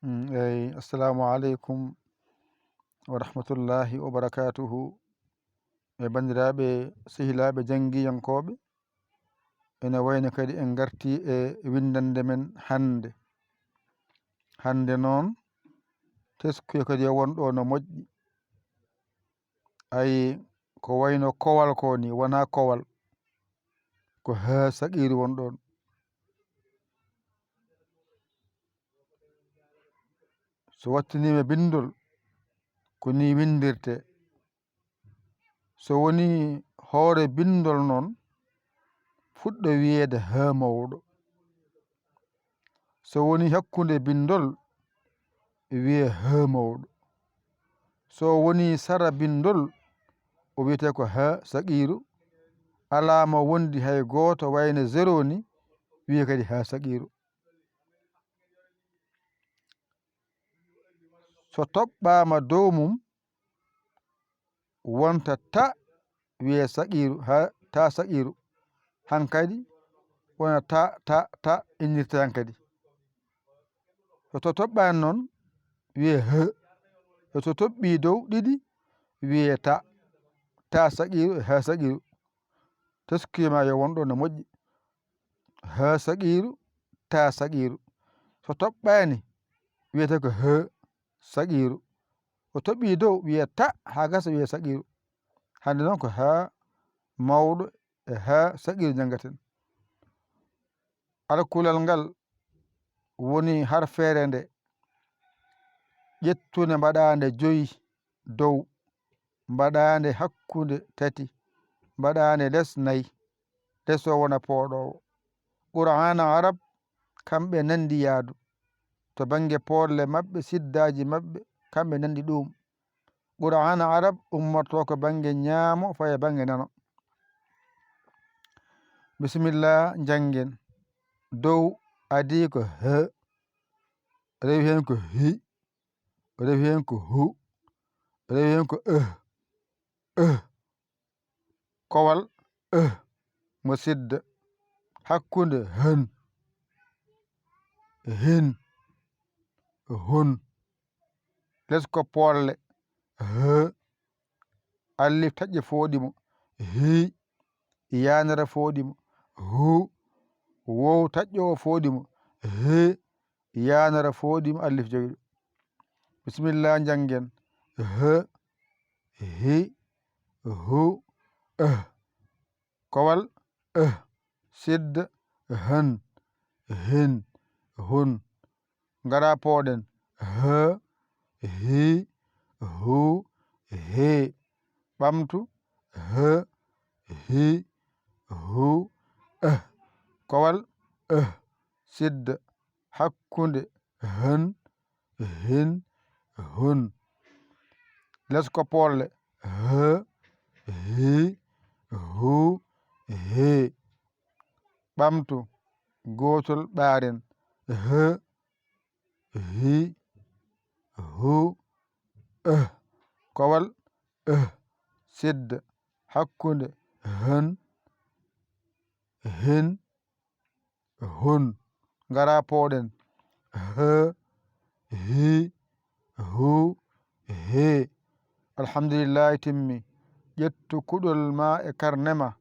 Assalamu alaikum wa rahmatullahi wa barakatuhu. Bandiraɓe sehilaɓe janggiyankoɓe, ene wayno kadi en garti e windande men hande. Hande noon teskuya kadi wonɗo no moƴƴi. Ayi ko wayno kowal ko ni wona kowal, ko ha saqiru wonɗon. So wattinima bindol ko ni windirte. So woni hoore bindol noon fuɗɗo wiyede ha mawɗo. So woni hakkunde bindol wiye ha mawɗo. So woni sara bindol o wiyete ko ha saqiru. Alama wondi hay goto wayno zéro ni wiye kadi ha saqiru. So toɓɓama dow mum wonta ta wiye saqiru ha ta saqiru. Hankadi wona ta innirte hankadi. So toɓɓani noon wiye ha. So toɓɓi dow ɗiɗi wiye ta saqiru ha saqiru. Teskuyema yo wonɗo no moƴƴi. Ha saqiru ta saqiru. So toɓɓani wiyete ko ha saqiru. So toɓɓi dow wiye ta ha gasa wiye saqiru. Hande noon ko ha mawɗo e ha saqiru jangaten. Alkulal ngal woni harfere nde ƴettunde mbaɗande 5 dow, mbaɗande hakkunde 3, mbaɗande less 4. Less o wona pooɗowo. Qur'ana arab kamɓe nandi yaadu. To bange polle maɓɓe siddaji maɓɓe kamɓe nandi ɗum. Qur'ana arab ummoto ko bange ñaamo faye bange nano. Bisimillah jangen. Dow adi ko ha, rewi hen ko hi, rewi hen ko hu, rewi hen ko kowal mo sidda. Hakkunde han, hin, hun. Less ko polle ha, alif taƴƴe fooɗimo. Hi, yanere fooɗimo. Hu, wow taƴƴo fooɗimo. He, yanere fooɗimo alif jowiɗo. Bisimillah jangen. Ha, hi, hu, kowal sidda han, hin, hun. Ngara pooɗen ha, hi, hu, he. Ɓamtu ha, hi, hu, kowal sidda hakkunde han, hin, hun. Less ko polle ha, hi, hu, he. Ɓamtu gotol ɓaren ha, hi, hu, kowal sidda hakkunde han, hin, hun. Ngara pooɗen ha, hi, hu, he. Alhamdulillahi timmi. Ƴettu kuɗol ma e karnema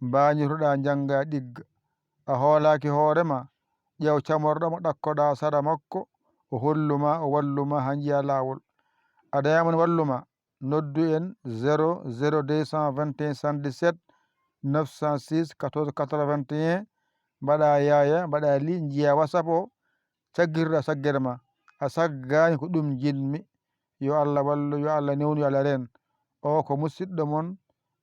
mbañitoɗa janga ɗigga. A hoolaki hoorema ƴeew camorɗomo ɗakkoɗa sara makko o holluma o walluma ha jiya lawol. Aɗa yamani walluma noddu en 00 221 117 906 14 81. Mbaɗa yaya mbaɗa li jiya WhatsApp o caggirɗa saggere ma. A saggani ko ɗum jinmi. Yo Allah wallu, yo Allah newnu, yo Allah reen. O ko musidɗo mon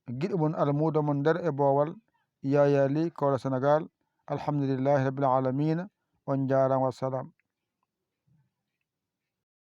giɗo mon almudo mon nder e bowal Yaya li kawla Sénégal. Alhamdulillahi rabbil alamina. On jarama, wassalam.